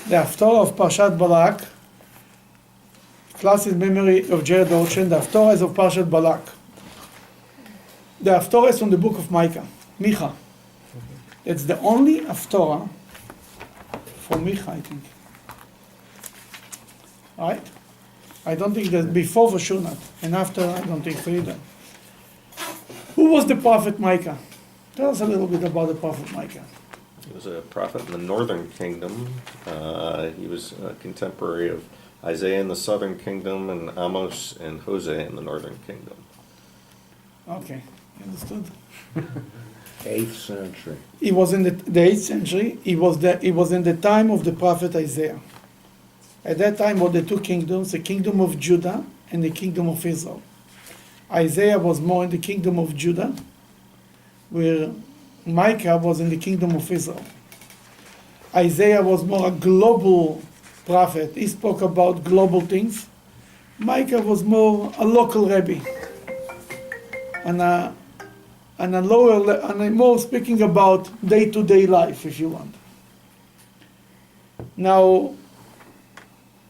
The Haftorah of Parshat Balak, class in memory of Jared Ocean. The Haftorah is of Parshat Balak. The Haftorah is from the book of Micha. It's the only Haftorah from Micha, I think. Right? I don't think that before for sure not. And after, I don't think so either. Who was the prophet Micah? Tell us a little bit about the prophet Micah. He was a prophet in the northern kingdom. He was a contemporary of Isaiah in the southern kingdom and Amos and Hosea in the northern kingdom. Okay, understood. 8th century. He was in the 8th century. He was in the time of the prophet Isaiah. At that time were the two kingdoms, the kingdom of Judah and the kingdom of Israel. Isaiah was more in the kingdom of Judah, where Micah was in the kingdom of Israel. Isaiah was more a global prophet. He spoke about global things. Micah was more a local rabbi, and more speaking about day-to-day life, if you want. Now,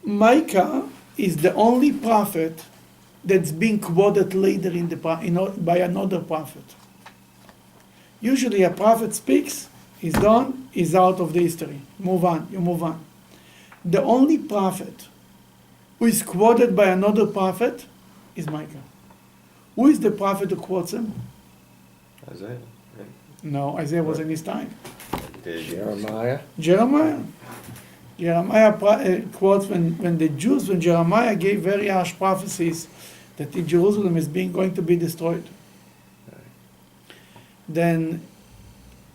Micah is the only prophet that's being quoted later by another prophet. Usually a prophet speaks, he's done, he's out of the history. Move on, you move on. The only prophet who is quoted by another prophet is Micah. Who is the prophet who quotes him? Isaiah, right? No, Isaiah was in his time. Jeremiah. Jeremiah quotes when Jeremiah gave very harsh prophecies that Jerusalem is going to be destroyed. Then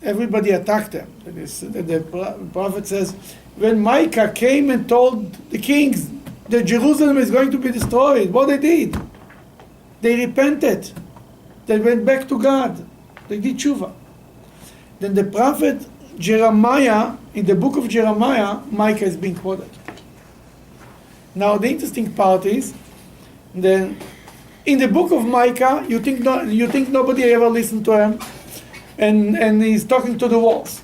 everybody attacked him. The prophet says, when Micah came and told the kings that Jerusalem is going to be destroyed, what they did? They repented. They went back to God. They did tshuva. Then the prophet Jeremiah, in the book of Jeremiah, Micah is being quoted. Now the interesting part is, then in the book of Micah, you think nobody ever listened to him, and he's talking to the walls.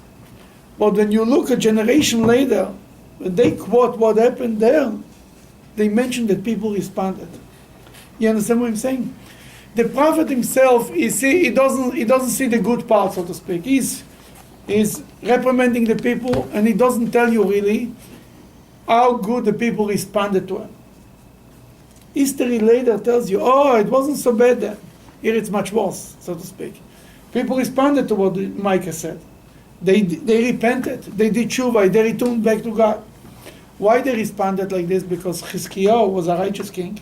But when you look a generation later, when they quote what happened there, they mention that people responded. You understand what I'm saying? The prophet himself, he doesn't see the good part, so to speak. He's reprimanding the people, and he doesn't tell you really how good the people responded to him. History later tells you, oh, it wasn't so bad then. Here it's much worse, so to speak. People responded to what Micah said. They repented. They did tshuva. They returned back to God. Why they responded like this? Because Chizkiyahu was a righteous king,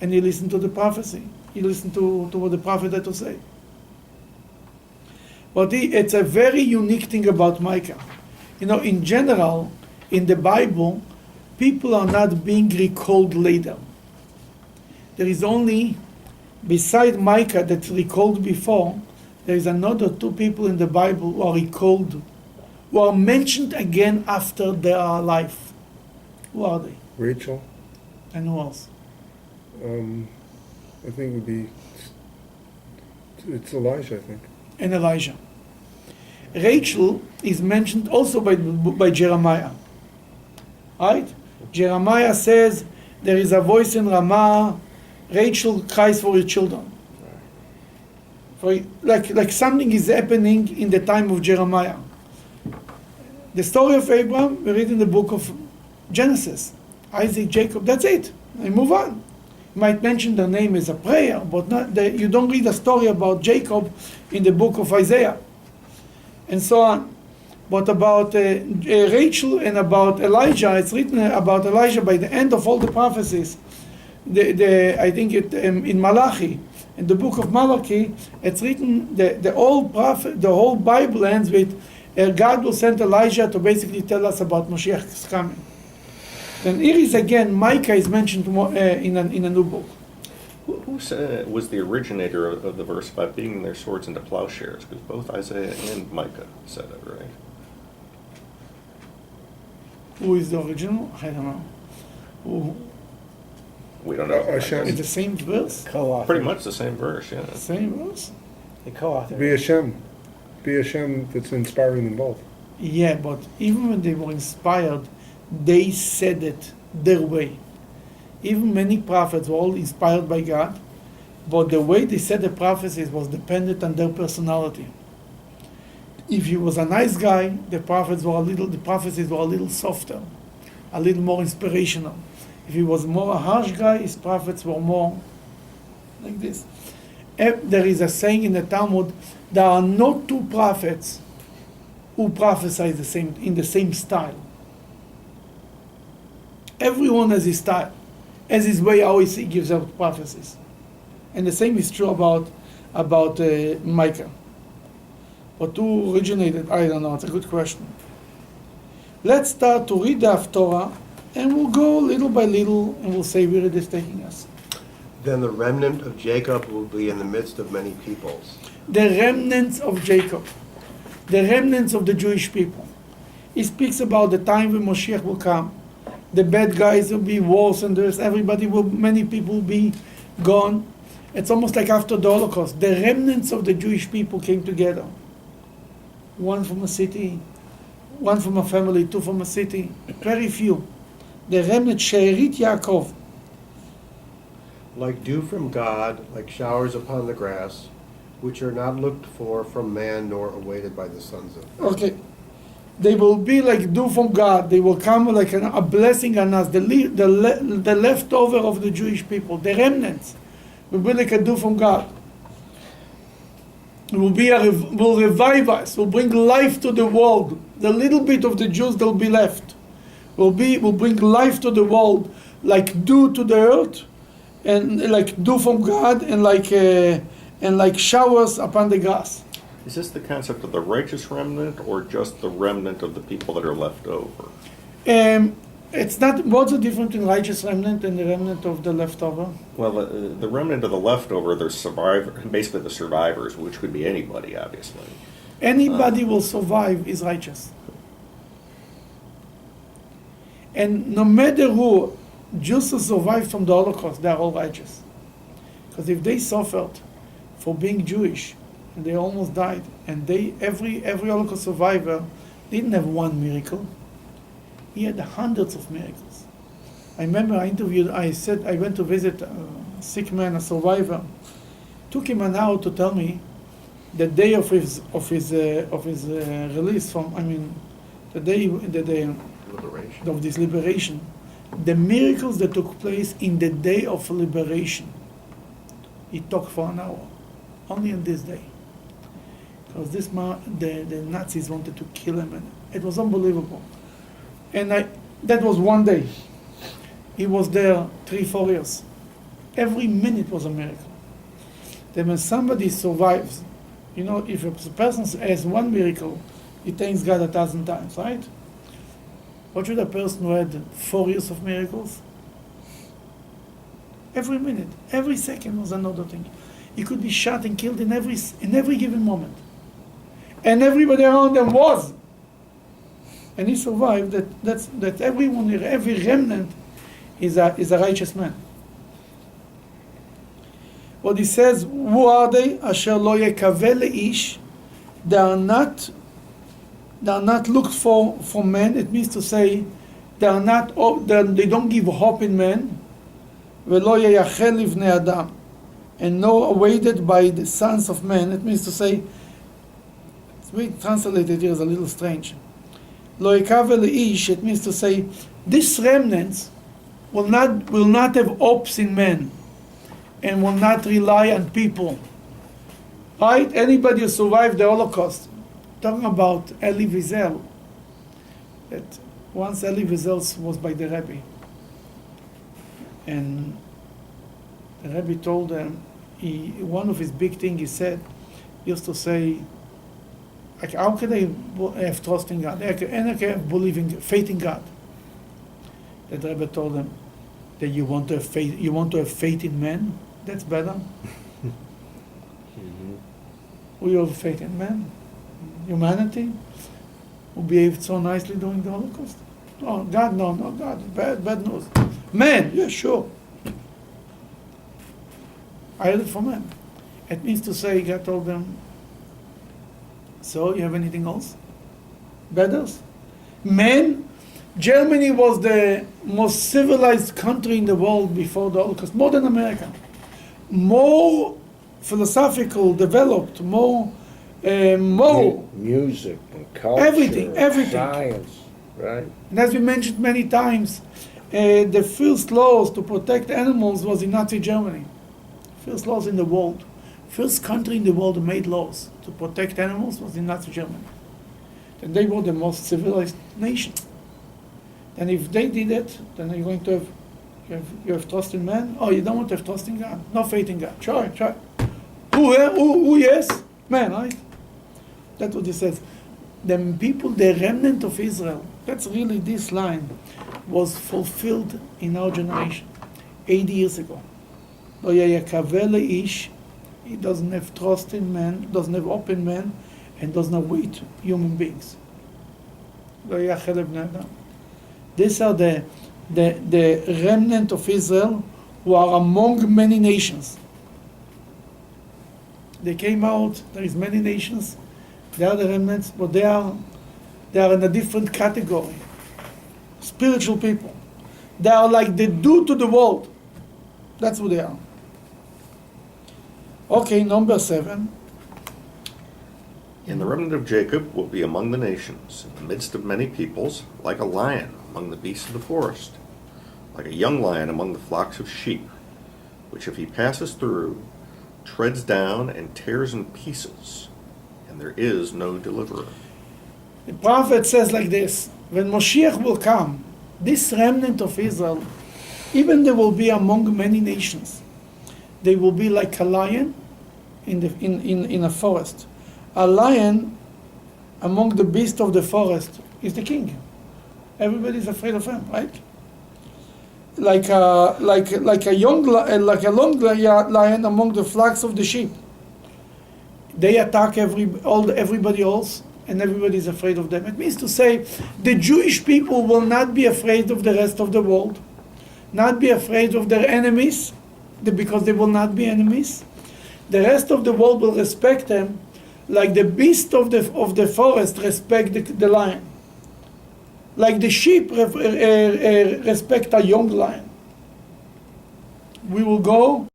and he listened to the prophecy. He listened to what the prophet had to say. But it's a very unique thing about Micah. In general, in the Bible, people are not being recalled later. There is only, beside Micah that's recalled before, there is another two people in the Bible who are recalled, who are mentioned again after their life. Who are they? Rachel. And who else? I think it would be, it's Elijah, I think. And Elijah. Rachel is mentioned also by Jeremiah. Right? Jeremiah says, there is a voice in Ramah, Rachel cries for her children. Like something is happening in the time of Jeremiah. The story of Abraham, we read in the book of Genesis. Isaac, Jacob, that's it. And move on. You might mention their name as a prayer, but you don't read a story about Jacob in the book of Isaiah. And so on. But about Rachel and about Elijah, it's written about Elijah by the end of all the prophecies. I think in Malachi, in the book of Malachi, it's written the whole Bible ends with God will send Elijah to basically tell us about Moshiach's coming. Then here is again Micah is mentioned in a new book. Who was the originator of the verse about beating their swords into plowshares? Because both Isaiah and Micah said it, right? Who is the original? I don't know. We don't know. Hashem. It's the same verse? Co-author. Pretty much the same verse, yeah. Same verse? The co-author. Be Hashem that's inspiring them both. Yeah, but even when they were inspired, they said it their way. Even many prophets were all inspired by God, but the way they said the prophecies was dependent on their personality. If he was a nice guy, the prophecies were a little softer, a little more inspirational. If he was more a harsh guy, his prophets were more like this. There is a saying in the Talmud, there are no two prophets who prophesy in the same style. Everyone has his style, has his way how he gives out prophecies. And the same is true about Micah. But who originated? I don't know. It's a good question. Let's start to read the Haftorah, and we'll go little by little, and we'll say where it is taking us. Then the remnant of Jacob will be in the midst of many peoples. The remnants of Jacob, the remnants of the Jewish people. He speaks about the time when Moshiach will come. The bad guys will be worse, and many people will be gone. It's almost like after the Holocaust. The remnants of the Jewish people came together. One from a city, one from a family, two from a city, very few. The remnant, She'erit Yaakov. Like dew from God, like showers upon the grass, which are not looked for from man nor awaited by the sons of men. Okay. They will be like dew from God. They will come like a blessing on us. The leftover of the Jewish people, the remnants, will be like a dew from God. It will revive us, will bring life to the world. The little bit of the Jews that will be left will bring life to the world, like dew to the earth, and like dew from God, and like showers upon the grass. Is this the concept of the righteous remnant, or just the remnant of the people that are left over? It's not. What's the difference between righteous remnant and the remnant of the leftover? Well, the remnant of the leftover, basically the survivors, which could be anybody, obviously. Anybody will survive is righteous. And no matter who, Jews who survived from the Holocaust, they are all righteous. Because if they suffered for being Jewish, and they almost died, and every Holocaust survivor didn't have one miracle. He had hundreds of miracles. I remember I said I went to visit a sick man, a survivor. Took him an hour to tell me the day of his release the day Liberation. of this liberation, the miracles that took place in the day of liberation. He talked for an hour, only on this day, because the Nazis wanted to kill him, and it was unbelievable. And that was one day. He was there 3-4 years. Every minute was a miracle. Then when somebody survives, if a person has one miracle, he thanks God 1,000 times, right? What should a person who had 4 years of miracles? Every minute, every second was another thing. He could be shot and killed in every given moment. And everybody around them was. And he survived. That everyone, every remnant is a righteous man. What he says, who are they? Asher lo yekaveh leish. They are not looked for men. It means to say they don't give hope in men. Velo yeyachel livnei adam, and nor awaited by the sons of men. It means to say, it's translated here is a little strange. Lo yekaveh leish, it means to say this remnants will not have hopes in men, and will not rely on people. Right? Anybody who survived the Holocaust, talking about Elie Wiesel, that once Elie Wiesel was by the Rebbe, and the Rebbe told him, one of his big things he used to say, like, how can I have trust in God? And I can have faith in God. The Rebbe told him that you want to have faith in men? That's better. We have faith in men. Humanity who behaved so nicely during the Holocaust. Oh, God, no, God, bad news. Men, yeah, sure. I heard it from men. It means to say, God told them, so you have anything else? battles. Men, Germany was the most civilized country in the world before the Holocaust, more than America. More philosophical, developed, more moral. Music and culture. Everything. Science, right? And as we mentioned many times, the first laws to protect animals was in Nazi Germany. First laws in the world. First country in the world that made laws to protect animals was in Nazi Germany. And they were the most civilized nation. And if they did it, then you're going to you have trust in man? Oh, you don't want to have trust in God? No faith in God. Try. Who yes? Man, right? That's what he says. The people, the remnant of Israel, that's really this line, was fulfilled in our generation, 80 years ago. Lo yayakaveh le'ish, he doesn't have trust in man, doesn't have hope in man, and does not wait human beings. Lo yachel bnei adam. These are the remnant of Israel who are among many nations. They came out, there is many nations, they are the remnants, but they are in a different category. Spiritual people. They are like the dew to the world. That's who they are. Okay, number 7. And the remnant of Jacob will be among the nations, in the midst of many peoples, like a lion among the beasts of the forest, like a young lion among the flocks of sheep, which if he passes through, treads down and tears in pieces, and there is no deliverer. The prophet says like this, when Moshiach will come, this remnant of Israel, even they will be among many nations, they will be like a lion in a forest. A lion among the beasts of the forest is the king. Everybody's afraid of him, right? Like a long lion among the flocks of the sheep. They attack everybody else, and everybody is afraid of them. It means to say the Jewish people will not be afraid of the rest of the world, not be afraid of their enemies, because they will not be enemies. The rest of the world will respect them, like the beast of the forest respect the lion, like the sheep respect a young lion. We will go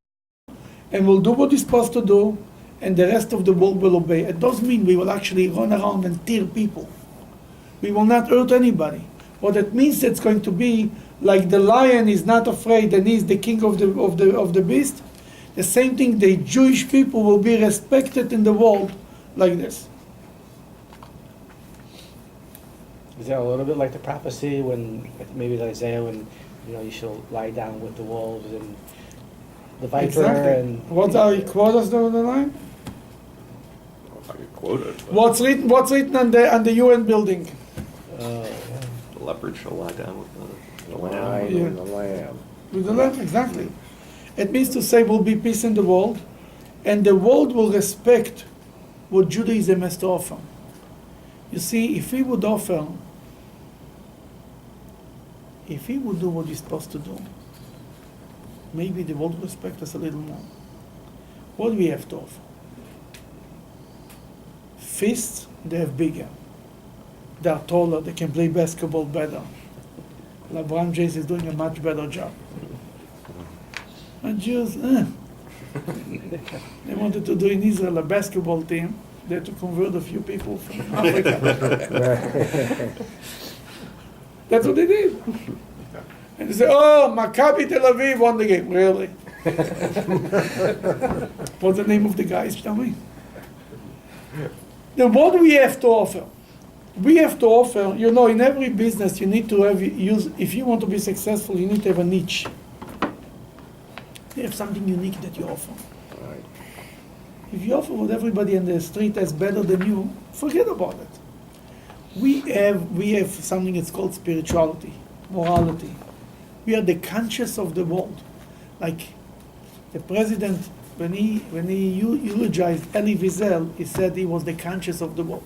and we'll do what we're supposed to do, and the rest of the world will obey. It doesn't mean we will actually run around and tear people. We will not hurt anybody. What it means, it's going to be like the lion is not afraid and he's the king of the beast. The same thing, the Jewish people will be respected in the world like this. Is that a little bit like the prophecy when maybe Isaiah when you shall lie down with the wolves and the viper Exactly. and What are quote us the line? If I could quote it, but What's written on the UN building? the leopard shall lie down with the lamb. Lion Yeah. and the lamb. With the lamb, exactly. It means to say will be peace in the world, and the world will respect what Judaism has to offer. You see, if we would do what we're supposed to do, maybe the world will respect us a little more. What do we have to offer? Fists, they have bigger. They are taller, they can play basketball better. LeBron James is doing a much better job. And Jews, they wanted to do in Israel a basketball team. They had to convert a few people from Africa. That's what they did. And they said, oh, Maccabi Tel Aviv won the game. Really? What's the name of the guys? Tell me. Now, what do we have to offer? We have to offer, in every business you need to if you want to be successful, you need to have a niche. You have something unique that you offer. Right. If you offer what everybody in the street has better than you, forget about it. We have something that's called spirituality, morality. We are the conscience of the world. Like the president, when he eulogized Elie Wiesel, he said he was the conscience of the world.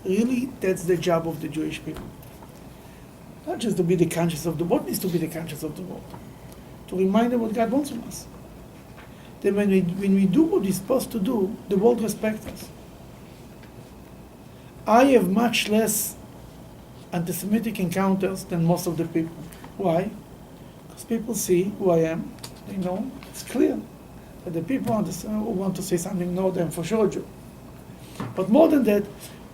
Really, that's the job of the Jewish people. Not just to be the conscience of the world, needs to be the conscience of the world. To remind them what God wants from us. Then when we do what we're supposed to do, the world respects us. I have much less anti-Semitic encounters than most of the people. Why? Because people see who I am. They know it's clear that the people who want to say something know them for sure Jew. But more than that,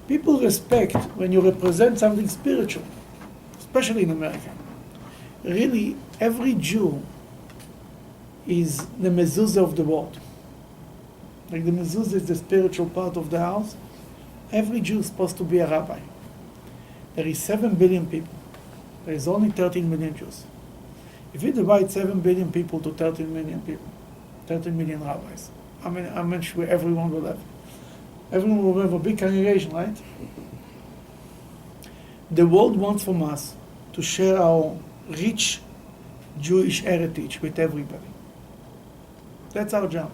people respect when you represent something spiritual, especially in America. Really, every Jew is the mezuzah of the world. Like the mezuzah is the spiritual part of the house. Every Jew is supposed to be a rabbi. There is 7 billion people. There is only 13 million Jews. If you divide 7 billion people to 13 million people, 13 million rabbis, I'm sure everyone will have a big congregation, right? The world wants from us to share our rich Jewish heritage with everybody. That's our job.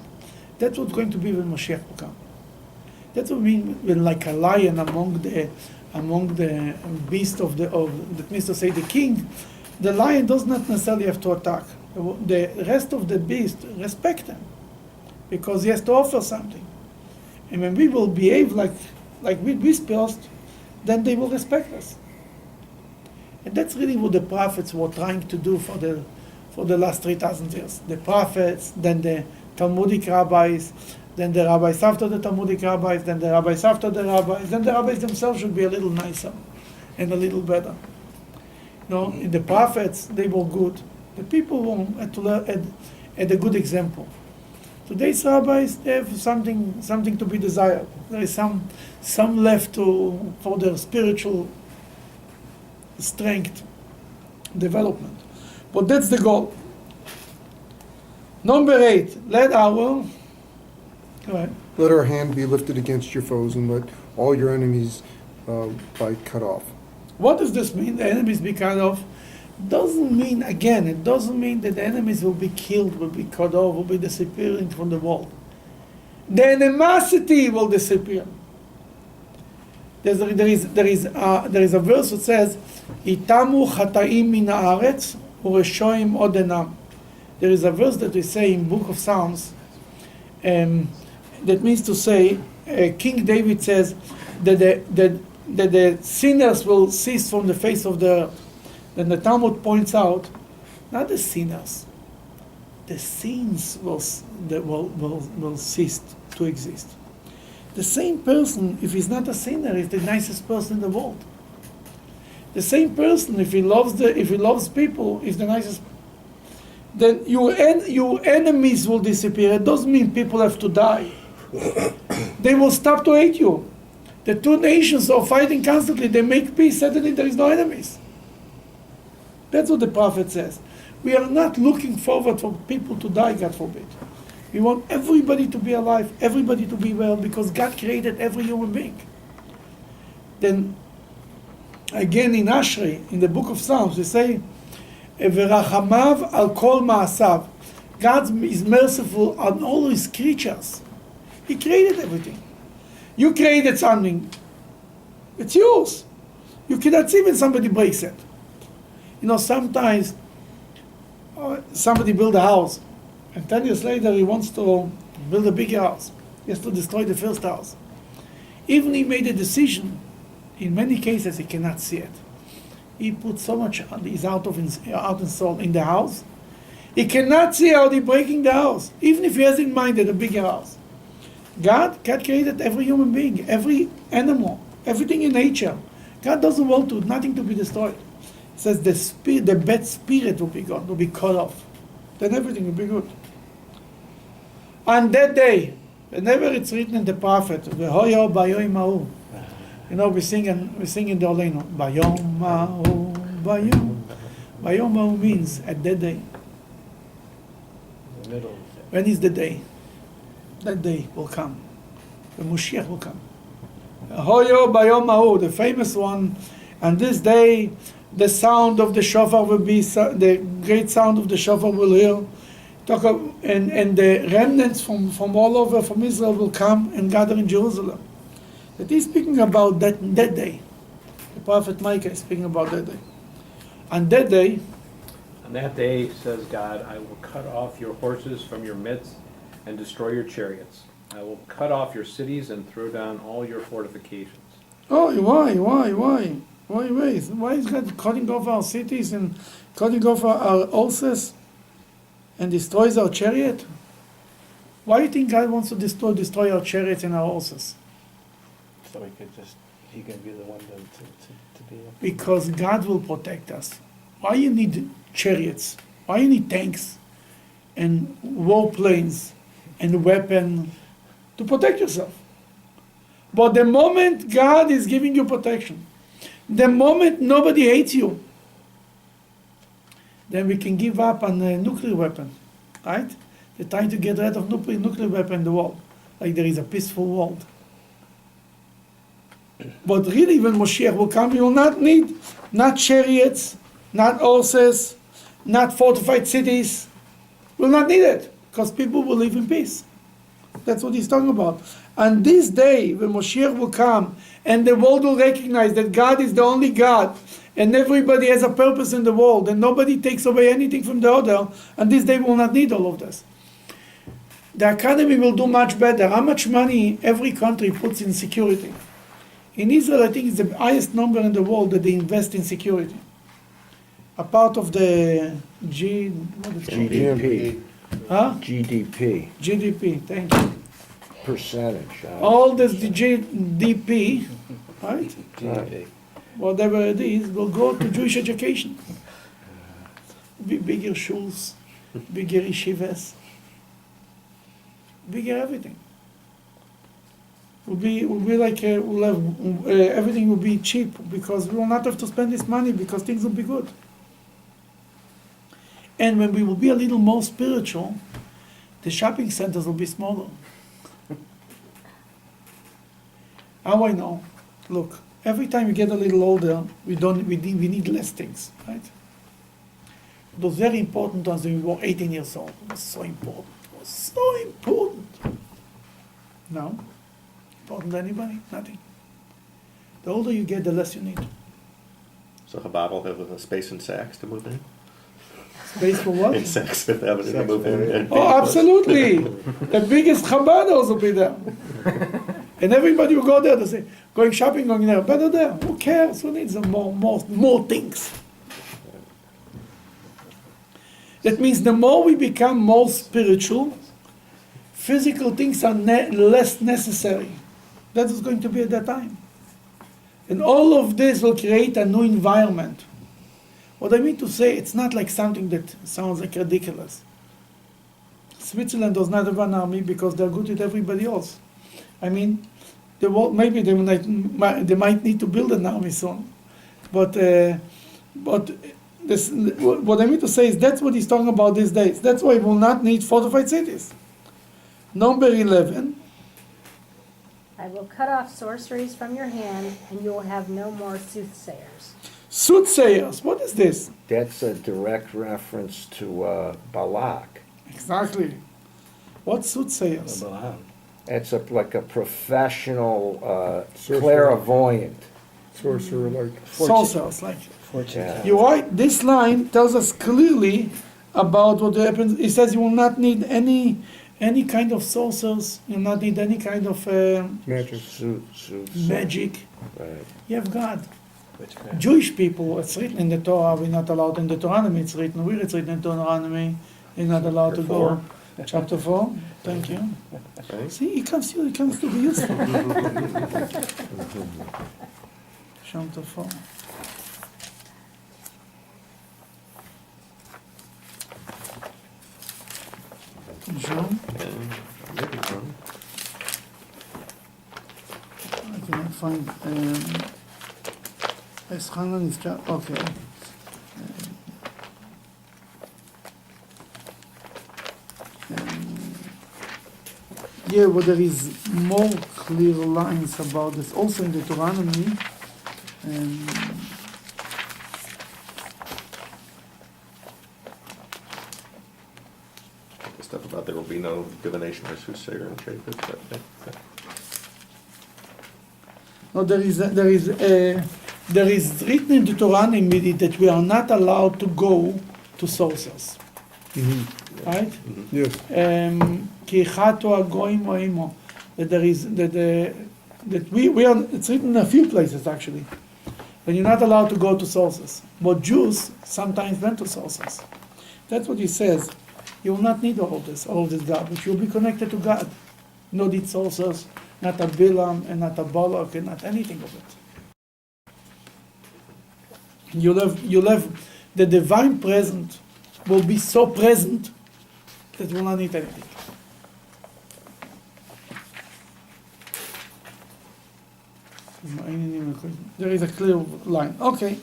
That's what's going to be when Mashiach will come. That's what we mean when, like a lion among the beasts that means to say the king. The lion does not necessarily have to attack. The rest of the beasts respect him because he has to offer something. And when we will behave like we whispers, then they will respect us. And that's really what the prophets were trying to do for the last 3,000 years. The prophets, then the Talmudic rabbis, then the rabbis after the Talmudic rabbis, then the rabbis after the rabbis, then the rabbis themselves should be a little nicer and a little better. You know, in the prophets, they were good. The people had a good example. Today's rabbis, they have something to be desired. There is some left for their spiritual strength, development. But that's the goal. Number 8, let our hand be lifted against your foes, and let all your enemies be cut off. What does this mean? The enemies be cut off? It doesn't mean that the enemies will be killed, will be cut off, will be disappearing from the world. The animosity will disappear. There is a verse that says, "Itamu chataim min haaretz ureshoim odenam." There is a verse that we say in Book of Psalms that means to say, King David says that the sinners will cease from the face of the earth. Then the Talmud points out, not the sinners, the sins will cease to exist. The same person, if he's not a sinner, is the nicest person in the world. The same person, if he loves people, is the nicest. Then your enemies will disappear. It doesn't mean people have to die. They will stop to hate you. The two nations are fighting constantly. They make peace. Suddenly there is no enemies. That's what the prophet says. We are not looking forward for people to die, God forbid. We want everybody to be alive, everybody to be well, because God created every human being. Then, again in Ashrei, in the book of Psalms, we say, "V'rachamav al kol ma'asav." God is merciful on all His creatures. He created everything. You created something. It's yours. You cannot see when somebody breaks it. You know, sometimes somebody builds a house, and 10 years later he wants to build a bigger house. He has to destroy the first house. Even he made a decision, in many cases he cannot see it. He put so much his out and soul in the house. He cannot see how they're breaking the house, even if he has in mind a bigger house. God created every human being, every animal, everything in nature. God doesn't want nothing to be destroyed. He says the bad spirit will be gone, will be cut off. Then everything will be good. On that day, whenever it's written in the prophet, "V'hoyo bayoim ha'u," you know, we sing in the Oleno, "Bayom ha'u, bayom." Bayom ha'u means at that day. The middle. When is the day? That day will come. The Mashiach will come. Hoyo bayom ha'u, the famous one. And this day, the sound of the shofar will be, the great sound of the shofar will hear. And the remnants from all over, from Israel will come and gather in Jerusalem. That he's speaking about that day. The prophet Micah is speaking about that day. On that day, On that day, says God, I will cut off your horses from your midst and destroy your chariots. I will cut off your cities and throw down all your fortifications. Oh, why? Why is God cutting off our cities and cutting off our horses and destroys our chariot? Why do you think God wants to destroy our chariots and our horses? So he can be the one to be. Because God will protect us. Why you need chariots? Why you need tanks and warplanes and weapon to protect yourself? But the moment God is giving you protection, the moment nobody hates you, then we can give up on a nuclear weapon, right? They're trying to get rid of nuclear weapon in the world, like there is a peaceful world. But really, when Moshiach will come, we will not need not chariots, not horses, not fortified cities. We'll not need it, because people will live in peace. That's what he's talking about. And this day, when Moshiach will come, and the world will recognize that God is the only God, and everybody has a purpose in the world, and nobody takes away anything from the other, and this day we will not need all of this. The economy will do much better. How much money every country puts in security? In Israel, I think it's the highest number in the world that they invest in security. A part of the GDP. Huh? GDP. GDP, thank you. Percentage. All this GDP, right? GDP. Whatever it is, will go to Jewish education. Be bigger shuls, bigger yeshivas, bigger everything. Will be like we'll have everything will be cheap because we will not have to spend this money because things will be good. And when we will be a little more spiritual, the shopping centers will be smaller. How I know? Look, every time we get a little older, we need less things, right? It was very important to us when we were 18 years old. It was so important. It was so important. No? Important to anybody? Nothing. The older you get, the less you need. So Chabad will have a space in Saks to move in? Space for what? In Saks Fifth Avenue to move in. and Oh, absolutely. The biggest Chabad house will be there. And everybody will go there to say, going shopping, going there, better there. Who cares? Who needs more things? That means the more we become more spiritual, physical things are less necessary. That is going to be at that time. And all of this will create a new environment. What I mean to say, it's not like something that sounds like ridiculous. Switzerland does not have an army because they're good with everybody else. I mean, maybe they might need to build an army soon. But what I mean to say is that's what he's talking about these days. That's why we will not need fortified cities. Number 11. I will cut off sorceries from your hand, and you will have no more soothsayers. Soothsayers, what is this? That's a direct reference to Balak. Exactly. What's soothsayers? That's like a professional Sorcerer. clairvoyant. Sorcerer, like, Sorcerers, like. Fortune Yeah. teller. You're right. This line tells us clearly about what happens. It says you will not need any kind of sorcerers. You will not need any kind of magic. magic. Right. You have God. Witchcraft. Jewish people, it's written in the Torah, we're not allowed in Deuteronomy, it's written, where it's written in Deuteronomy, you're not allowed to go. Chapter 4, thank you. Okay. See, it comes to be useful. Chapter 4. John, And maybe one. I cannot find, Eschanan is, okay. Yeah, but there is more clear lines about this also in Deuteronomy. The stuff about there will be no divination or soothsayer in Japheth. No, there is written in Deuteronomy that we are not allowed to go to sorcerers, right? Yes. Ki chato agoim oimo. That there is that that we are, it's written in a few places actually, that you're not allowed to go to sources. But Jews sometimes went to sources. That's what he says. You will not need all this garbage. You'll be connected to God. No need sources, not a Bilam and not a Balak and not anything of it. You'll have the divine presence will be so present that you will not need anything. There is a clear line. Okay.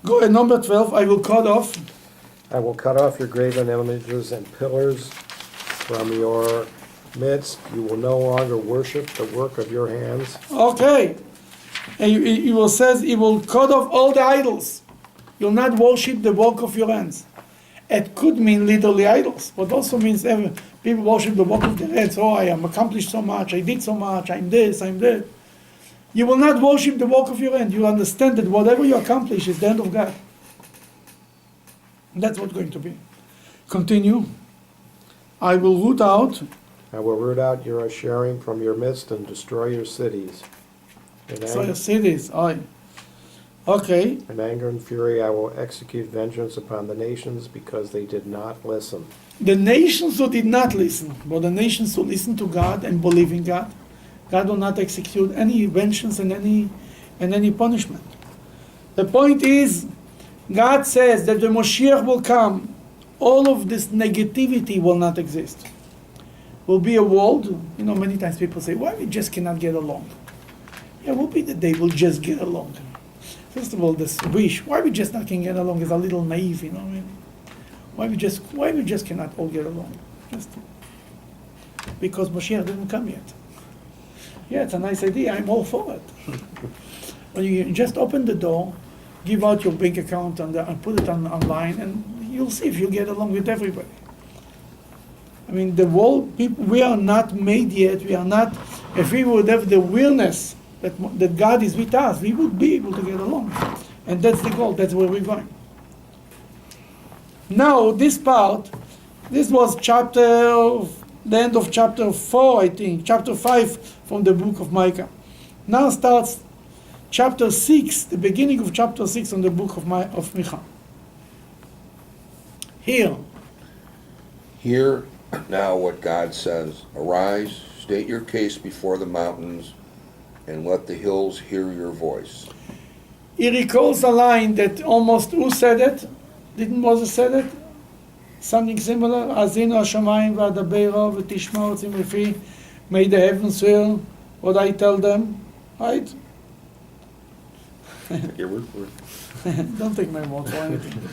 Go at number 12. I will cut off. I will cut off your graven images and pillars from your midst. You will no longer worship the work of your hands. Okay. And he will says he will cut off all the idols. You'll not worship the work of your hands. It could mean literally idols, but also means people worship the work of their hands. Oh, I am accomplished so much. I did so much. I'm this. I'm that. You will not worship the work of your hand. You understand that whatever you accomplish is the hand of God. That's what's going to be. Continue. I will root out. I will root out your sharing from your midst and destroy your cities. So your cities. Aye. Okay. In anger and fury I will execute vengeance upon the nations because they did not listen. The nations who did not listen, but the nations who listen to God and believe in God, God will not execute any vengeance and any punishment. The point is, God says that the Moshiach will come. All of this negativity will not exist. Will be a world. You know, many times people say, "Why we just cannot get along?" Yeah, will be the day we'll just get along. First of all, this wish, why we just not can get along is a little naive, you know what I mean? Why we just cannot all get along? Just because Moshiach didn't come yet. Yeah, it's a nice idea. I'm all for it. When you just open the door, give out your bank account and put it online, and you'll see if you get along with everybody. I mean, the world, people, we are not made yet. We are not. If we would have the awareness that God is with us, we would be able to get along, and that's the goal. That's where we're going. Now, this part, this was the end of chapter 4, I think, chapter 5 from the book of Micah. Now starts chapter 6, the beginning of chapter 6 on the book of Micah. Here. Hear now what God says. Arise, state your case before the mountains, and let the hills hear your voice. He recalls a line that almost, who said it? Didn't Moses say it? Something similar. Azinu hashamayim v'adabeira v'tishma otzim refi. May the heavens hear what I tell them. Right? Take your word for it. Don't take my word for anything.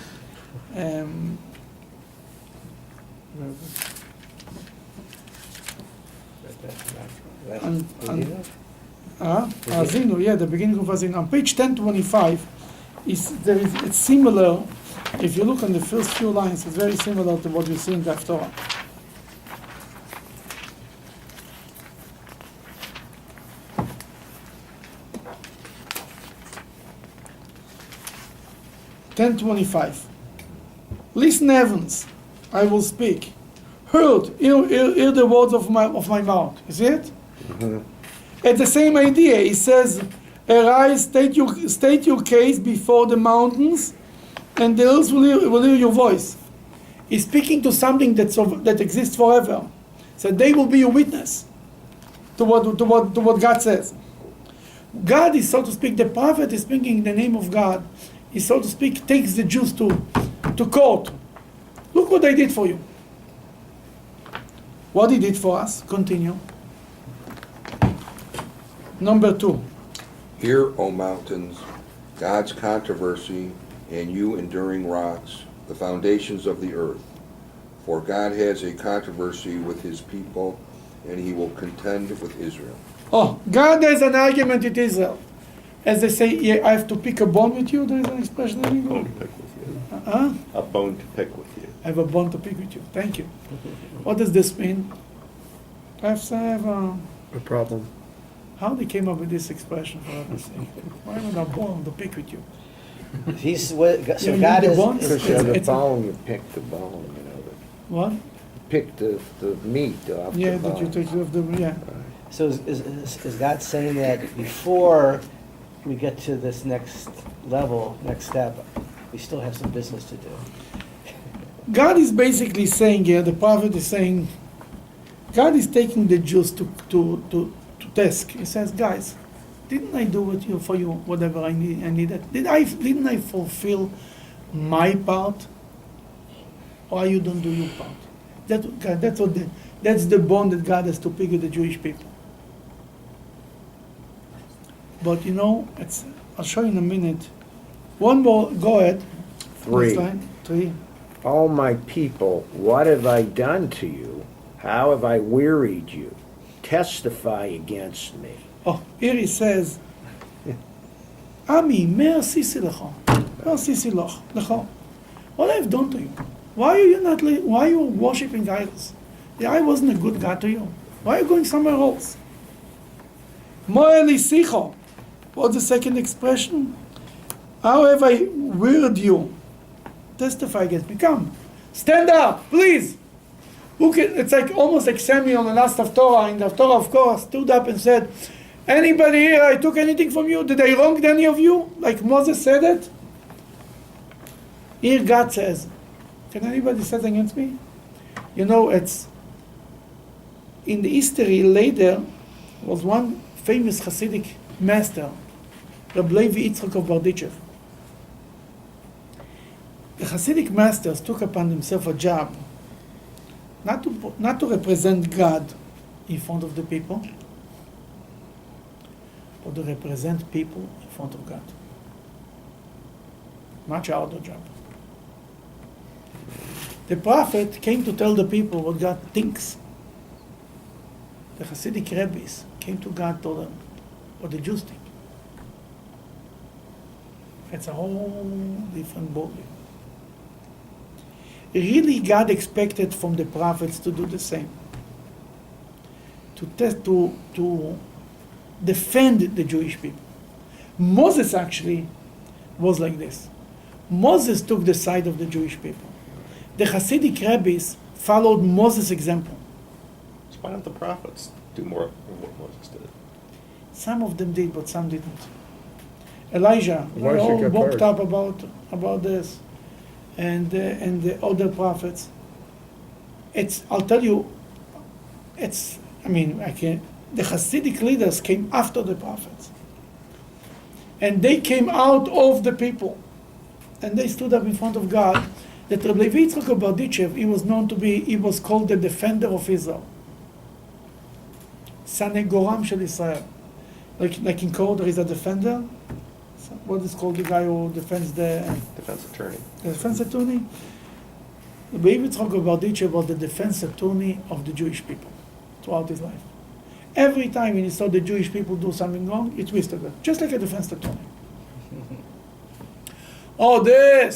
Azinu, yeah, the beginning of Azinu. On page 1025, it's similar. If you look on the first few lines, it's very similar to what we see in the Haftorah. (10:25). Listen, heavens, I will speak. Hear the words of my mouth. You see it? Mm-hmm. It's the same idea. He says, "Arise, state your case before the mountains, and the hills will hear your voice." He's speaking to something that exists forever. So they will be your witness to what God says. God is, so to speak, the prophet is speaking in the name of God. He, so to speak, takes the Jews to court. Look what I did for you. What he did for us. Continue. Number 2. Hear, O mountains, God's controversy, and you enduring rocks, the foundations of the earth. For God has a controversy with his people, and he will contend with Israel. Oh, God has an argument with Israel. As they say, yeah, I have to pick a bone with you. There is an expression in English. Bone to pick with you. A bone to pick with you. I have a bone to pick with you. Thank you. What does this mean? I have a problem. How they came up with this expression, for heaven's sake? Why would I bone to pick with you? He's what, so You God need the is. bones? Because you have the It's a- bone, you pick the bone, you know. What? Pick the meat off Yeah, the that you bone. take off the, yeah. So is God saying that before we get to this next level, next step, we still have some business to do? God is basically saying here, the prophet is saying, God is taking the Jews to task. He says, guys, didn't I do for you whatever I needed? Didn't I fulfill my part? Or you don't do your part? That's the bond that God has to pick with the Jewish people. But I'll show you in a minute. One more, go ahead. 3. Next line. 3. O my people, what have I done to you? How have I wearied you? Testify against me. Oh, here he says, Ami, מה עשיתי לך? מה עשיתי לך? What I've done to you? Why are you worshiping idols? I wasn't a good God to you. Why are you going somewhere else? Mo'eli sicho. What's the second expression? How have I wearied you? Testify against me. Come, stand up, please. It's like almost like Samuel in the last Haftorah. In the Haftorah, of course, stood up and said, anybody here, I took anything from you? Did I wrong any of you? Like Moses said it? Here God says, can anybody say against me? It's in the history later was one famous Hasidic master, Rabbi Yitzchak of Bardichev. The Hasidic masters took upon themselves a job not to represent God in front of the people, but to represent people in front of God. Much harder job. The prophet came to tell the people what God thinks. The Hasidic rabbis came to God, told them what the Jews think. It's a whole different ballgame. Really, God expected from the prophets to do the same. To defend the Jewish people. Moses actually was like this. Moses took the side of the Jewish people. The Hasidic rabbis followed Moses' example. So why don't the prophets do more of what Moses did? Some of them did, but some didn't. Elijah, we're Elijah all got booked fired. up about this, and the other prophets. I'll tell you, I can't. The Hasidic leaders came after the prophets, and they came out of the people, and they stood up in front of God. That Rabbi Yitzchak of Bardichev, he was called the defender of Israel. Sanegoram shel Israel. Like in court, there is a defender. What is called the guy who defends the Defense attorney. defense attorney? Rabbi Yitzchak of Bardichev was the defense attorney of the Jewish people throughout his life. Every time when he saw the Jewish people do something wrong, he twisted it, just like a defense attorney. There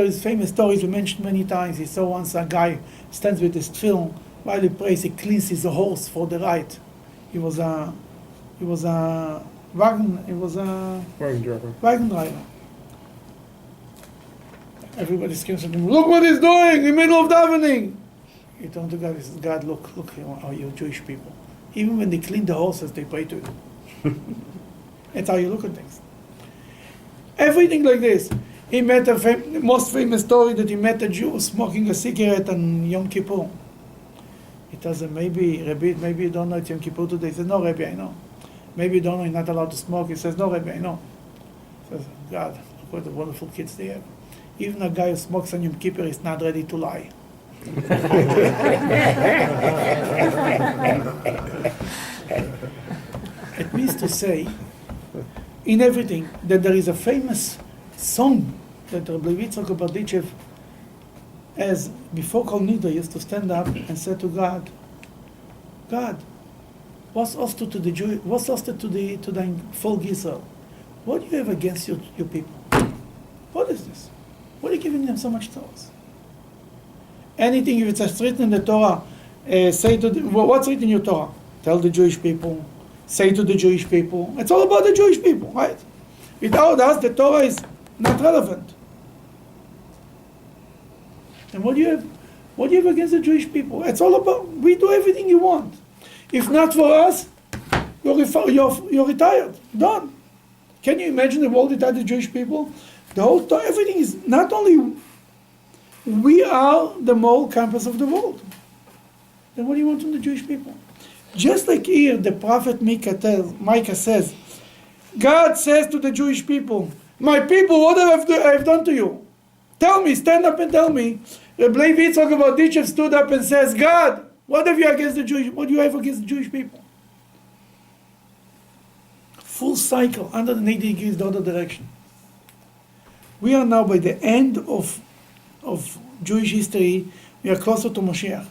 is famous stories we mentioned many times. He saw once a guy stands with his tefillin while he prays. He cleans his horse for the ride. He was a wagon driver. Everybody screams at him, look what he's doing in the middle of davening. He turned to God, he says, God, look how you Jewish people. Even when they clean the horses, they pray to you. That's how you look at things. Everything like this. He met the most famous story that he met a Jew smoking a cigarette on Yom Kippur. He tells him, maybe you don't know it's Yom Kippur today. He says, no, Rabbi, I know. Maybe you don't know you're not allowed to smoke. He says, no, Rabbi, I know. He says, God, look what the wonderful kids they have. Even a guy who smokes on Yom Kippur is not ready to lie. It means to say, in everything, that there is a famous song that Rabbi Yitzchak of Bardichev, as before Kol Nidre, used to stand up and say to God, what's hostile to the Jew? What's hostile to the folk Israel? What do you have against your people? What is this? What are you giving them so much thoughts? Anything, if it's written in the Torah, say to what's written in your Torah? Tell the Jewish people. Say to the Jewish people. It's all about the Jewish people, right? Without us, the Torah is not relevant. And what do you have against the Jewish people? It's all about, we do everything you want. If not for us, you're retired. Done. Can you imagine the world without the Jewish people? The whole time, everything is not only we are the moral compass of the world. Then what do you want from the Jewish people? Just like here, the prophet Micah says, God says to the Jewish people, my people, what have I have done to you? Tell me, stand up and tell me. Rabbi Yitzchak of Arditchev stood up and says, God, what have you against the Jewish? What do you have against the Jewish people? Full cycle, 180 degrees the other direction. We are now by the end of Jewish history. We are closer to Moshiach,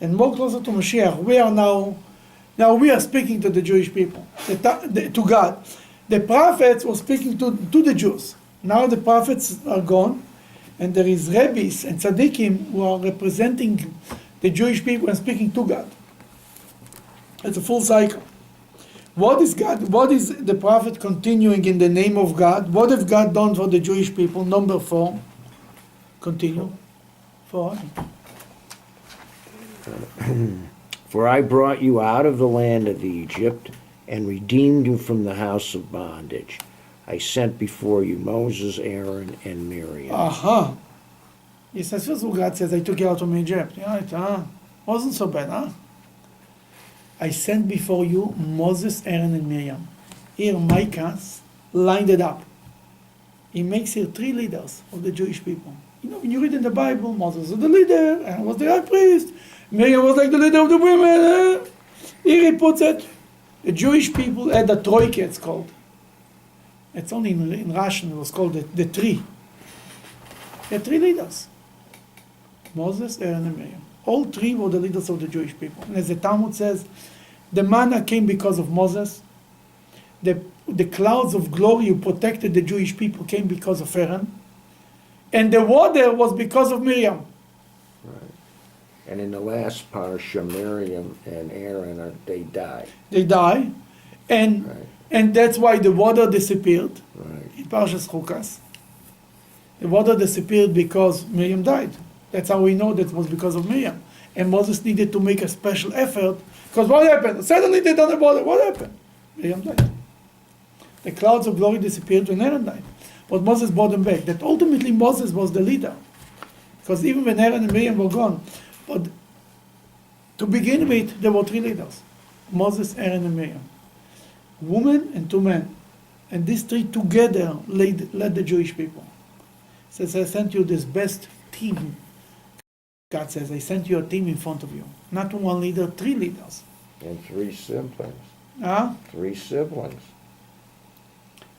and more closer to Moshiach. We are now we are speaking to the Jewish people, to God. The prophets were speaking to the Jews. Now the prophets are gone, and there is rabbis and tzaddikim who are representing the Jewish people and speaking to God. It's a full cycle. What is God? What is the prophet continuing in the name of God? What have God done for the Jewish people? Number 4. Continue. 4. For I brought you out of the land of Egypt and redeemed you from the house of bondage. I sent before you Moses, Aaron, and Miriam. Aha. Yes, that's what God says. I took you out from Egypt. Yeah, wasn't so bad, huh? I sent before you Moses, Aaron, and Miriam. Here, Micah lined it up. He makes here 3 leaders of the Jewish people. You know, when you read in the Bible, Moses was the leader, Aaron was the high priest, Miriam was like the leader of the women. Here he puts it. The Jewish people had a troika, it's called. It's only in Russian, it was called the tree. They had 3 leaders. Moses, Aaron, and Miriam. All 3 were the leaders of the Jewish people. And as the Talmud says, the manna came because of Moses. The clouds of glory who protected the Jewish people came because of Aaron. And the water was because of Miriam. Right. And in the last parsha, Miriam and Aaron, they die. They die. And Right. and that's why the water disappeared. Right. In Parshat Chukas. The water disappeared because Miriam died. That's how we know that was because of Miriam. And Moses needed to make a special effort. Because what happened? Suddenly they don't have water. What happened? Miriam died. The clouds of glory disappeared when Aaron died. But Moses brought them back. That ultimately Moses was the leader. Because even when Aaron and Miriam were gone. But to begin with, there were 3 leaders. Moses, Aaron, and Miriam. Women and 2 men. And these 3 together led the Jewish people. Says, I sent you this best team. God says, I sent you a team in front of you. Not 1 leader, 3 leaders. And 3 siblings. Huh? 3 siblings.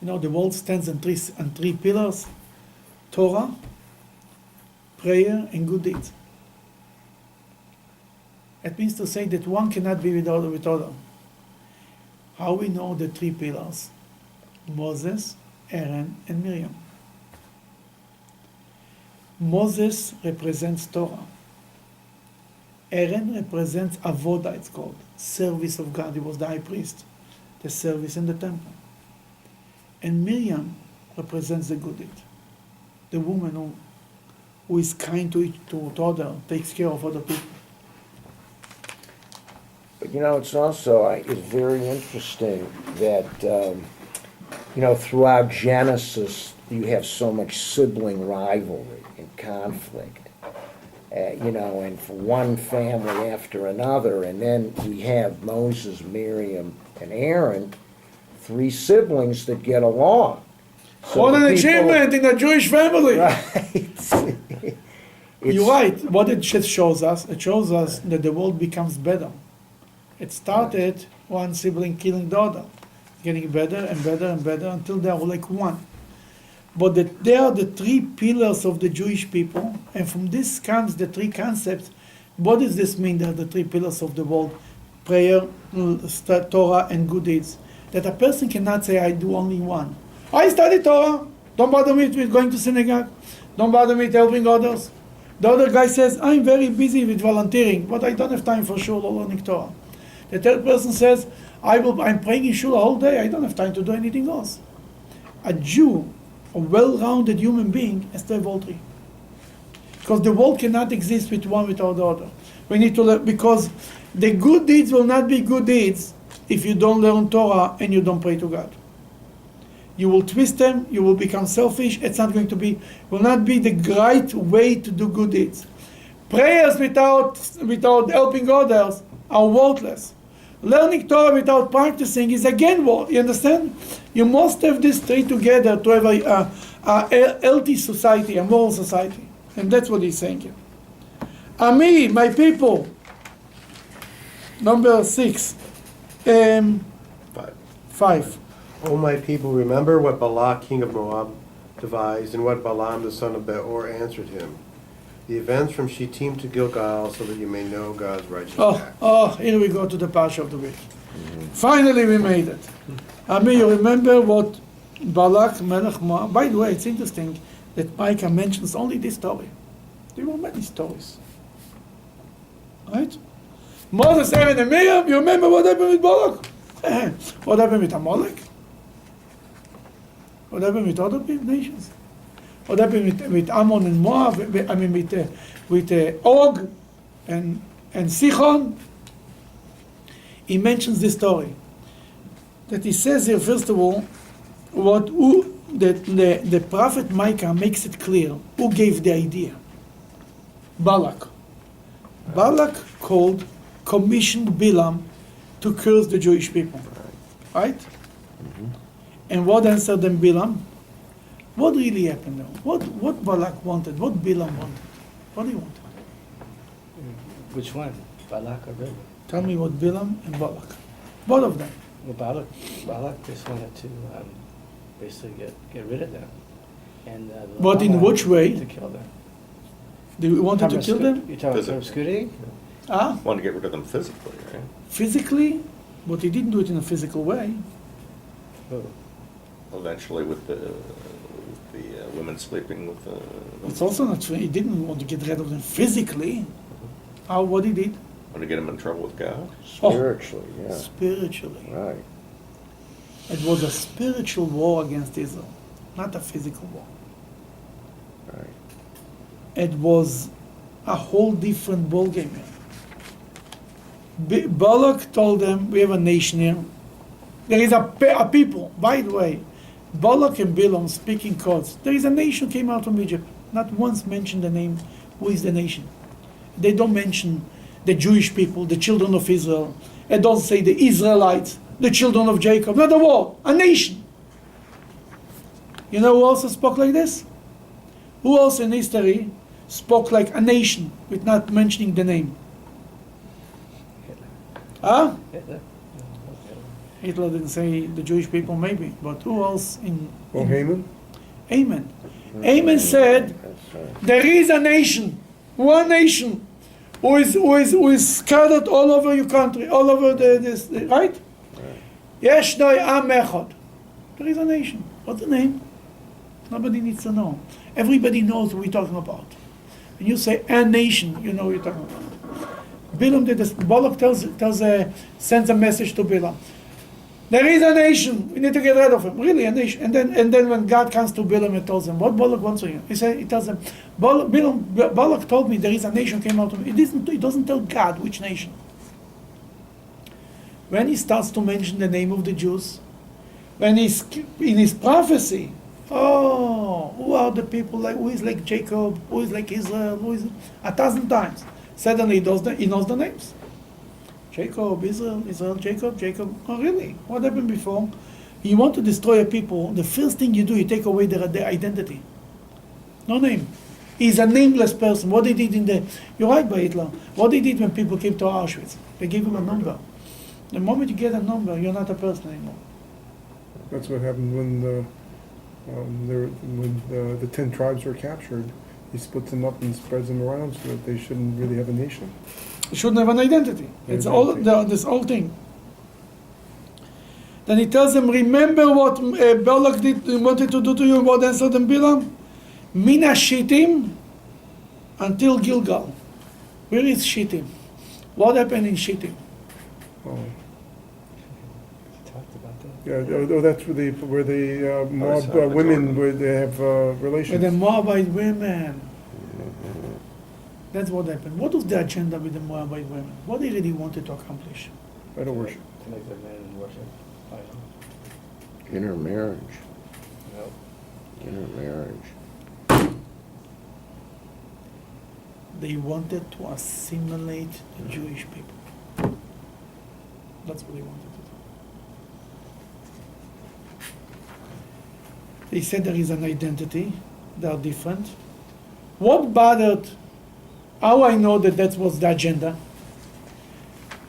You know, the world stands on 3 pillars. Torah, prayer, and good deeds. It means to say that one cannot be without other. How we know the 3 pillars? Moses, Aaron, and Miriam. Moses represents Torah. Aaron represents Avodah, it's called. Service of God. He was the high priest. The service in the temple. And Miriam represents the good deed. The woman who is kind to other, takes care of other people. But you know, it's also it's very interesting that throughout Genesis you have so much sibling rivalry and conflict. And for one family after another, and then we have Moses, Miriam, and Aaron, 3 siblings that get along. So what an the people- achievement in a Jewish family! Right. You're right. What it shows us, it shows us that the world becomes better. It started one sibling killing the other, getting better and better and better until they are like one. But they are the 3 pillars of the Jewish people, and from this comes the 3 concepts. What does this mean? They are the 3 pillars of the world: prayer, Torah, and good deeds. That a person cannot say, I do only one. I study Torah. Don't bother me with going to synagogue. Don't bother me with helping others. The other guy says, I'm very busy with volunteering, but I don't have time for shul or learning Torah. The 3rd person says, I'm praying in shul a whole day. I don't have time to do anything else. A Jew, a well-rounded human being, has to have all 3. Because the world cannot exist with one without the other. We need to learn, because the good deeds will not be good deeds if you don't learn Torah and you don't pray to God. You will twist them, you will become selfish, it's not going to be, will not be the right way to do good deeds. Prayers without helping others are worthless. Learning Torah without practicing is again worthless. You understand? You must have these three together to have a healthy society, a moral society. And that's what he's saying here. Ami, my people. Number 6. 5. O my people, remember what Balak, king of Moab, devised, and what Balaam, the son of Beor, answered him. The events from Shittim to Gilgal, so that you may know God's righteous acts. Here we go to the Parshat of the week. Finally we made it. Ami, you remember what Balak, Melech Moab, by the way, it's interesting that Micah mentions only this story. There were many stories. Right? Moses, Aaron, and Miriam, you remember what happened with Balak? What happened with Amalek? What happened with other nations? What happened with Ammon and Moab? With Og and Sichon? He mentions this story. That he says here, first of all, that the prophet Micah makes it clear who gave the idea. Balak. Balak commissioned Balaam to curse the Jewish people. Right? And what answered them Balaam? What really happened now? What Balak wanted? What Balaam wanted? What do you want? Which one? Balak or Balaam? Tell me what Balaam and Balak. Both of them. Well, Balak just wanted to basically get rid of them. And But in which way? To kill them. They wanted to kill them? You're talking about scooting? Want to get rid of them physically, right? Physically? But he didn't do it in a physical way. Oh. Eventually with the women sleeping with the... It's also not true. He didn't want to get rid of them physically. What he did? Want to get them in trouble with God? Spiritually, yeah. Spiritually. Right. It was a spiritual war against Israel, not a physical war. Right. It was a whole different ballgame here. Balak told them, we have a nation here. There is a people, by the way, Balak and Balaam speaking codes. There is a nation came out from Egypt. Not once mention the name, who is the nation. They don't mention the Jewish people, the children of Israel. It doesn't say the Israelites, the children of Jacob. Not a word, a nation. You know who also spoke like this? Who else in history spoke like a nation with not mentioning the name? Huh? Hitler. Hitler didn't say the Jewish people, maybe, but who else in... Oh, Haman? Haman. Haman said, That's right. there is a nation, one nation, who is scattered all over your country, all over this, right? Yesh noi am echad. There is a nation. What's the name? Nobody needs to know. Everybody knows what we're talking about. When you say a nation, you know what you're talking about. Balaam did this. Balak sends a message to Balaam. There is a nation. We need to get rid of him. Really, a nation. And then when God comes to Balaam and tells him what Balak wants from him, he tells him, Balak told me there is a nation came out of him. It doesn't tell God which nation. When he starts to mention the name of the Jews, when he's in his prophecy, who are the people who is like Jacob, who is like Israel, who is 1,000 times. Suddenly he knows the names. Jacob, Israel, Jacob. Oh, really? What happened before? You want to destroy a people, the first thing you do, you take away their identity. No name. He's a nameless person. What they did you're right by Hitler. What they did when people came to Auschwitz, they gave him a number. The moment you get a number, you're not a person anymore. That's what happened when the 10 tribes were captured. He splits them up and spreads them around so that they shouldn't really have a nation. You shouldn't have an identity. It's all this whole thing. Then he tells them, remember what Balak wanted to do to you and what answered them Balaam? Mina Shittim until Gilgal. Where is Shittim? What happened in Shittim? Oh. Talked about that. Yeah, that's where the Moab women where they have relations. With the Moabite women. That's what happened. What was the agenda with the Moabite women? What they really wanted to accomplish? Idol worship. To make the men worship. Intermarriage. Nope. Intermarriage. They wanted to assimilate the Jewish people. That's what they wanted to do. They said there is an identity, they are different. What bothered, how I know that that was the agenda?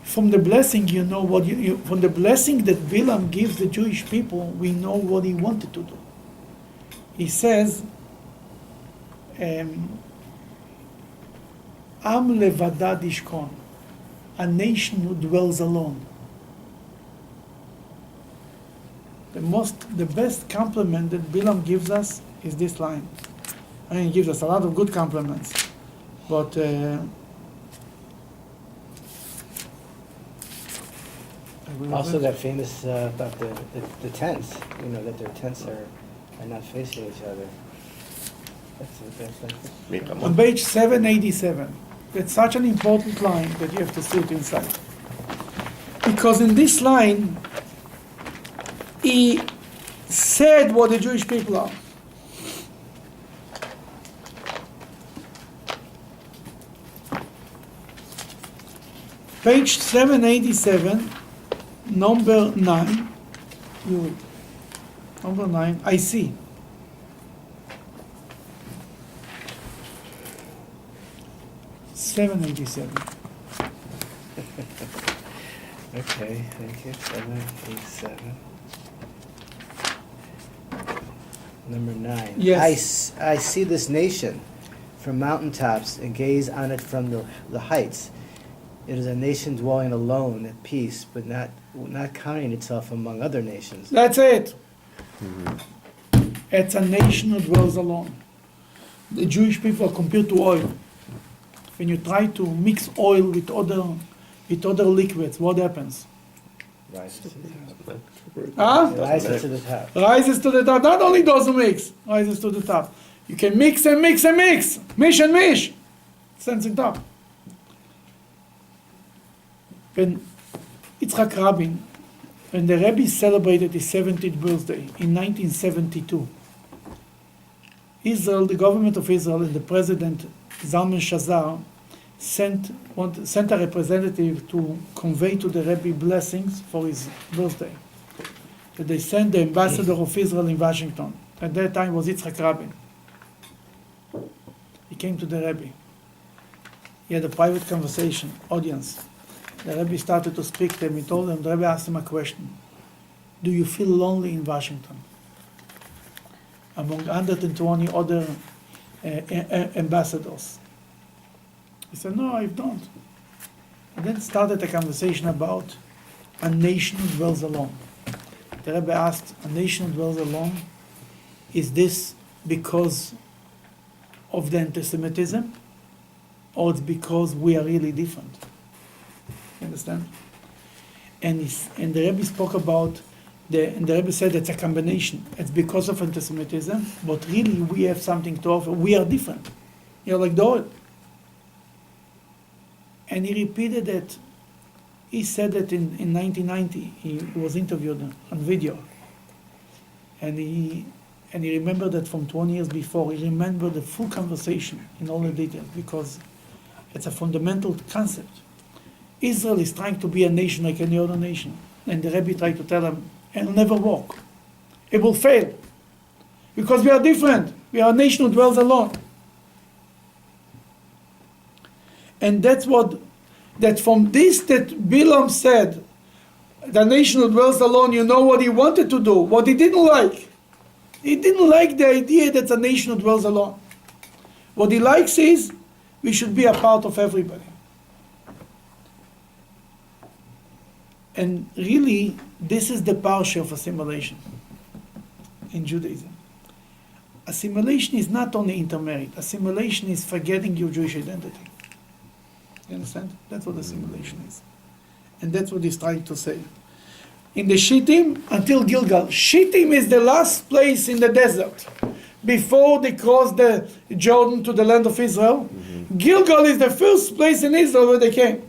From the blessing, you know what from the blessing that Balaam gives the Jewish people, we know what he wanted to do. He says, Am levadad ishkon, a nation who dwells alone. The best compliment that Balaam gives us is this line. I mean, he gives us a lot of good compliments, but Also that famous about the tents, you know, that their tents are not facing each other. That's on page 787, it's such an important line that you have to see it inside. Because in this line, he said what the Jewish people are. Page 787, number 9. You read. Number 9, I see. $787. Okay, thank you. 787. Number 9. Yes. I see this nation from mountaintops and gaze on it from the heights. It is a nation dwelling alone at peace, but not counting itself among other nations. That's it. It's a nation who dwells alone. The Jewish people are compared to oil. When you try to mix oil with other liquids, what happens? Rises to the top. Huh? Rises to the top. Rises to the top. Not only does it mix, rises to the top. You can mix and mix and mix. Mish and mish. Stands in top. When Yitzhak Rabin, when the Rebbe celebrated his 70th birthday in 1972, Israel, the government of Israel and the president Zalman Shazar sent a representative to convey to the Rebbe blessings for his birthday. So they sent the ambassador of Israel in Washington. At that time was Yitzhak Rabin. He came to the Rebbe. He had a private conversation, audience. The Rebbe started to speak to him. He told him, the Rebbe asked him a question. Do you feel lonely in Washington? Among 120 other ambassadors. He said, no, I don't. And then started a conversation about a nation who dwells alone. The Rebbe asked, a nation who dwells alone, is this because of the anti-Semitism? Or it's because we are really different? You understand? And the Rebbe spoke about, and the Rebbe said it's a combination. It's because of anti-Semitism, but really we have something to offer. We are different. You're like the oil. And he repeated it. He said that in 1990. He was interviewed on video. And he remembered that from 20 years before. He remembered the full conversation in all the details because it's a fundamental concept. Israel is trying to be a nation like any other nation. And the Rebbe tried to tell him, it'll never work. It will fail. Because we are different. We are a nation who dwells alone. And that's from this that Balaam said, the nation who dwells alone, you know what he wanted to do, what he didn't like. He didn't like the idea that a nation who dwells alone. What he likes is, we should be a part of everybody. And really, this is the Parshat of assimilation in Judaism. Assimilation is not only intermarried. Assimilation is forgetting your Jewish identity. You understand? That's what assimilation is. And that's what he's trying to say. In the Shittim, until Gilgal. Shittim is the last place in the desert. Before they cross the Jordan to the land of Israel, Gilgal is the first place in Israel where they came.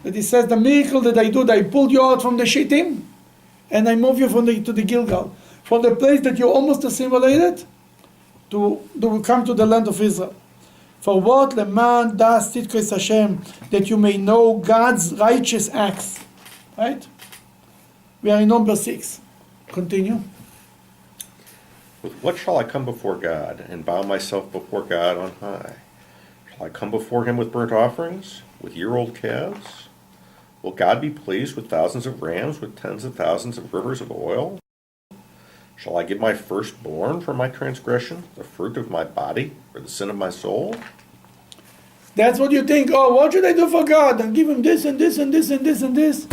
That he says, the miracle that I do, that I pulled you out from the Shittim, and I move you to the Gilgal. From the place that you almost assimilated, to come to the land of Israel. For what leman das titkes Hashem, that you may know God's righteous acts. Right? We are in number 6. Continue. With what shall I come before God, and bow myself before God on high? Shall I come before him with burnt offerings, with year-old calves? Will God be pleased with thousands of rams, with tens of thousands of rivers of oil? Shall I give my firstborn for my transgression, the fruit of my body, for the sin of my soul? That's what you think. Oh, what should I do for God? I'll give him this and this and this and this and this.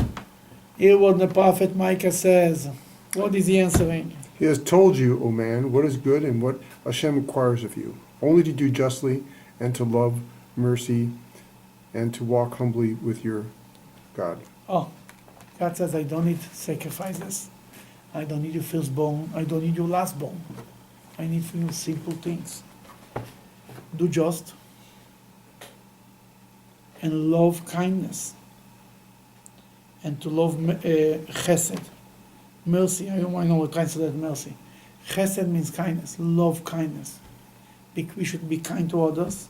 Hear what the prophet Micah says. What is he answering? He has told you, O man, what is good and what Hashem requires of you, only to do justly and to love mercy and to walk humbly with your God. Oh, God says, I don't need sacrifices. I don't need your firstborn. I don't need your lastborn. I need for you simple things. Do just and love kindness and to love chesed, mercy. I don't know what translated mercy. Chesed means kindness. Love kindness. We should be kind to others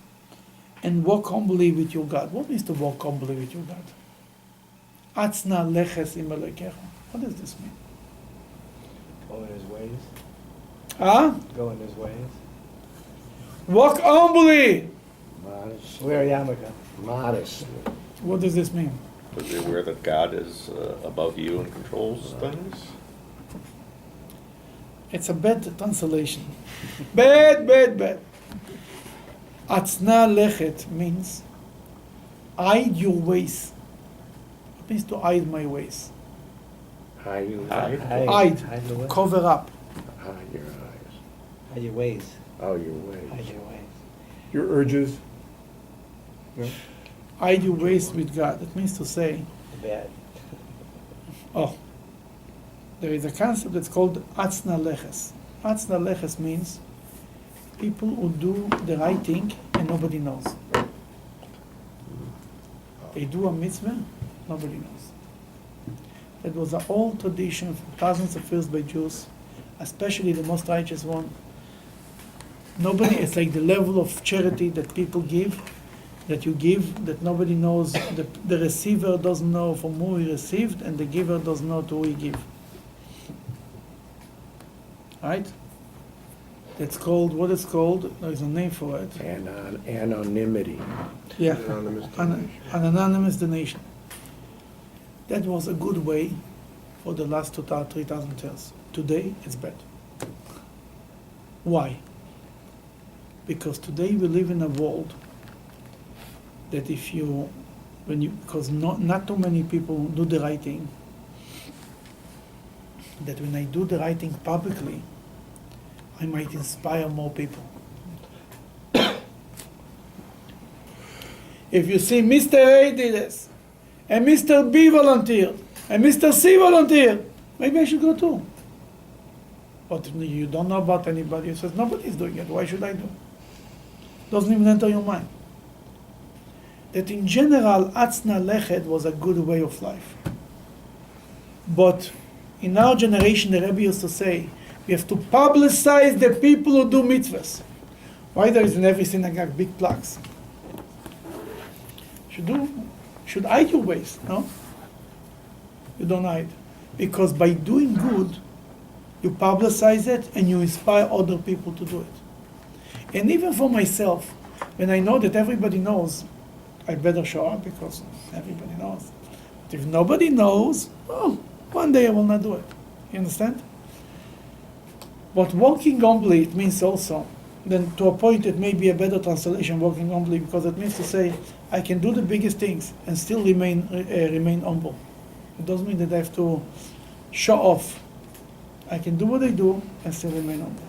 and walk humbly with your God. What means to walk humbly with your God? Atzna leches im Elokecha. What does this mean? Go in his ways. Huh? Go in his ways. Walk humbly. Modest. Wear a yarmulke. Modestly. What does this mean? To be aware that God is above you and controls things? It's a bad translation. Bad. Atzna lechet means hide your ways. It means to hide my ways. Hide your Hide. eyes. Hide. the way. Cover up. Hide your eyes. Hide your ways. Oh, your ways. Hide your ways. Your urges. No? Hide your ways with God. It means to say, The bad. oh, there is a concept that's called atzna leches. Atzna leches means people who do the right thing and nobody knows. They do a mitzvah, nobody knows. That was an old tradition for thousands of years by Jews, especially the most righteous one. Nobody, it's like the level of charity that people give, that you give, that nobody knows, the receiver doesn't know from who he received, and the giver doesn't know to who he give. Right? It's called, what it's called, there's a name for it. Anonymity. Yeah, Anonymous an donation. anonymous donation. That was a good way for the last 3,000 years. Today, it's bad. Why? Because today we live in a world that because not too many people do the right thing, that when I do the right thing publicly, I might inspire more people. If you see Mr. A did this, and Mr. B volunteered, and Mr. C volunteered, maybe I should go too. But you don't know about anybody who says, nobody's doing it, why should I do? Doesn't even enter your mind. That in general, atzna lechet was a good way of life. But in our generation, the Rebbe used to say, we have to publicize the people who do mitzvahs. Why there is in every synagogue big plaques? Should hide your ways, no? You don't hide. Because by doing good, you publicize it and you inspire other people to do it. And even for myself, when I know that everybody knows, I better show up because everybody knows. But if nobody knows, well, one day I will not do it. You understand? But walking humbly, it means also, then to a point it may be a better translation, walking humbly, because it means to say, I can do the biggest things and still remain humble. It doesn't mean that I have to show off. I can do what I do and still remain humble.